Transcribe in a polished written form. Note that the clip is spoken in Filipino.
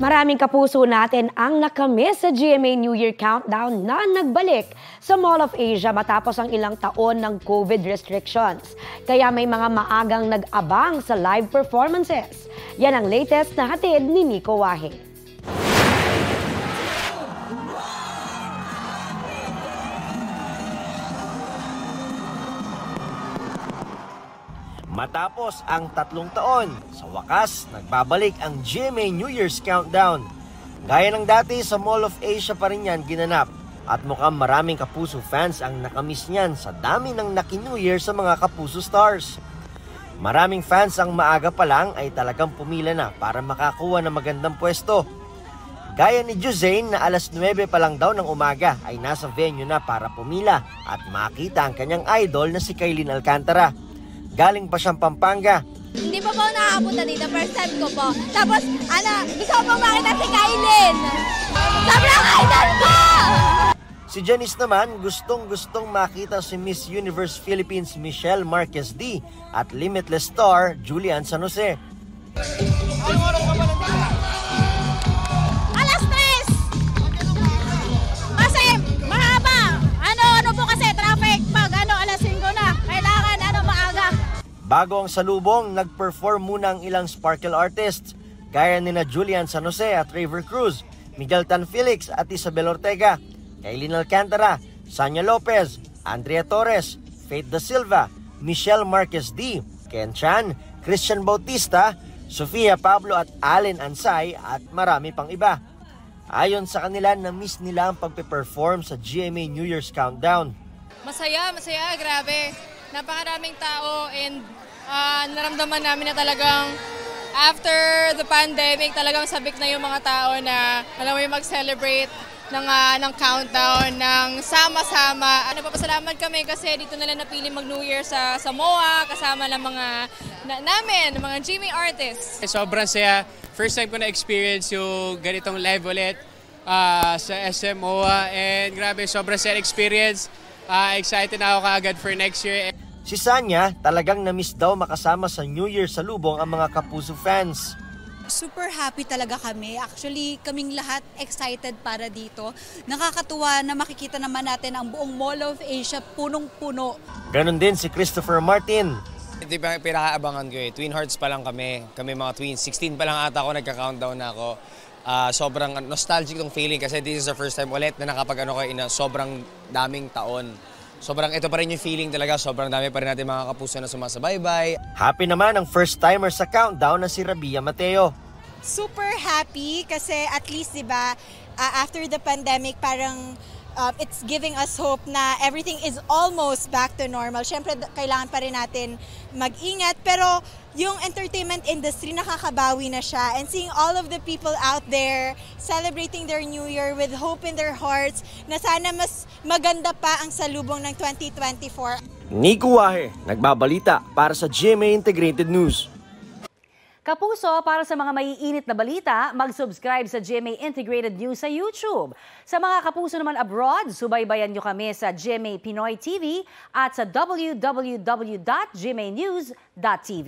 Maraming kapuso natin ang nakamiss sa GMA New Year Countdown na nagbalik sa Mall of Asia matapos ang ilang taon ng COVID restrictions. Kaya may mga maagang nag-abang sa live performances. Yan ang latest na hatid ni Nico Wahe. Matapos ang 3 taon, sa wakas, nagbabalik ang GMA New Year's Countdown. Gaya ng dati, sa Mall of Asia pa rin yan ginanap. At mukhang maraming Kapuso fans ang nakamiss niyan sa dami ng naki-New Year sa mga Kapuso stars. Maraming fans ang maaga pa lang ay talagang pumila na para makakuha ng magandang pwesto. Gaya ni Josane na alas 9 pa lang daw ng umaga ay nasa venue na para pumila at makita ang kanyang idol na si Kailin Alcantara. Galing pa siyang Pampanga. Hindi pa po nakakapunta dito, first time ko po. Tapos, gusto ko pong makita si Kailin. Sobrang idol ko! Si Janice naman, gustong-gustong makita si Miss Universe Philippines Michelle Marquez D at Limitless star Julian San Jose. Alas 3! Kasi mahaba. Ano po kasi traffic pag alas 5 na. Kailangan maaga. Bago ang salubong, nag-perform muna ang ilang sparkle artists gaya nina Julian San Jose at Raver Cruz, Miguel Tan Felix at Isabel Ortega, Kailin Alcantara, Sanya Lopez, Andrea Torres, Faith Da Silva, Michelle Marquez D, Ken Chan, Christian Bautista, Sofia Pablo at Allen Ansay at marami pang iba. Ayon sa kanila, na-miss nila ang pagpe-perform sa GMA New Year's Countdown. Masaya, grabe. Napakaraming tao and naramdaman namin na talagang after the pandemic, talagang sabik na yung mga tao na alam mo yung mag-celebrate ng countdown, ng sama-sama. Napapasalamat kami kasi dito nila napili mag-New Year sa MOA, kasama ng mga mga GMA artists. Sobrang saya. First time ko na-experience yung ganitong live ulit sa SM MOA and grabe, sobrang saya experience. Excited na ako kaagad for next year. Si Sanya, talagang na-miss daw makasama sa New Year salubong ang mga Kapuso fans. Super happy talaga kami. Actually, kaming lahat excited para dito. Nakakatuwa na makikita naman natin ang buong Mall of Asia punong-puno. Ganon din si Christopher Martin. Ito yung pinakaabangan ko eh. Twin Hearts pa lang kami. Kami mga twins. 16 pa lang ata ako, nagka-countdown na ako. Sobrang nostalgic tong feeling kasi this is the first time ulit na nakapag-ano ko in sobrang daming taon. Sobrang ito pa rin yung feeling talaga, sobrang dami pa rin natin mga Kapuso na sumasabaybay. Happy naman ang first-timer sa countdown na si Rabia Mateo. Super happy kasi at least diba, after the pandemic parang it's giving us hope na everything is almost back to normal. Siyempre, kailangan pa rin natin mag-ingat, pero yung entertainment industry nakakabawi na siya. And seeing all of the people out there celebrating their New Year with hope in their hearts na sana mas maganda pa ang salubong ng 2024. Nico Wahe, nagbabalita para sa GMA Integrated News. Kapuso, para sa mga maiinit na balita, mag-subscribe sa GMA Integrated News sa YouTube. Sa mga kapuso naman abroad, subaybayan nyo kami sa GMA Pinoy TV at sa www.gmanews.tv.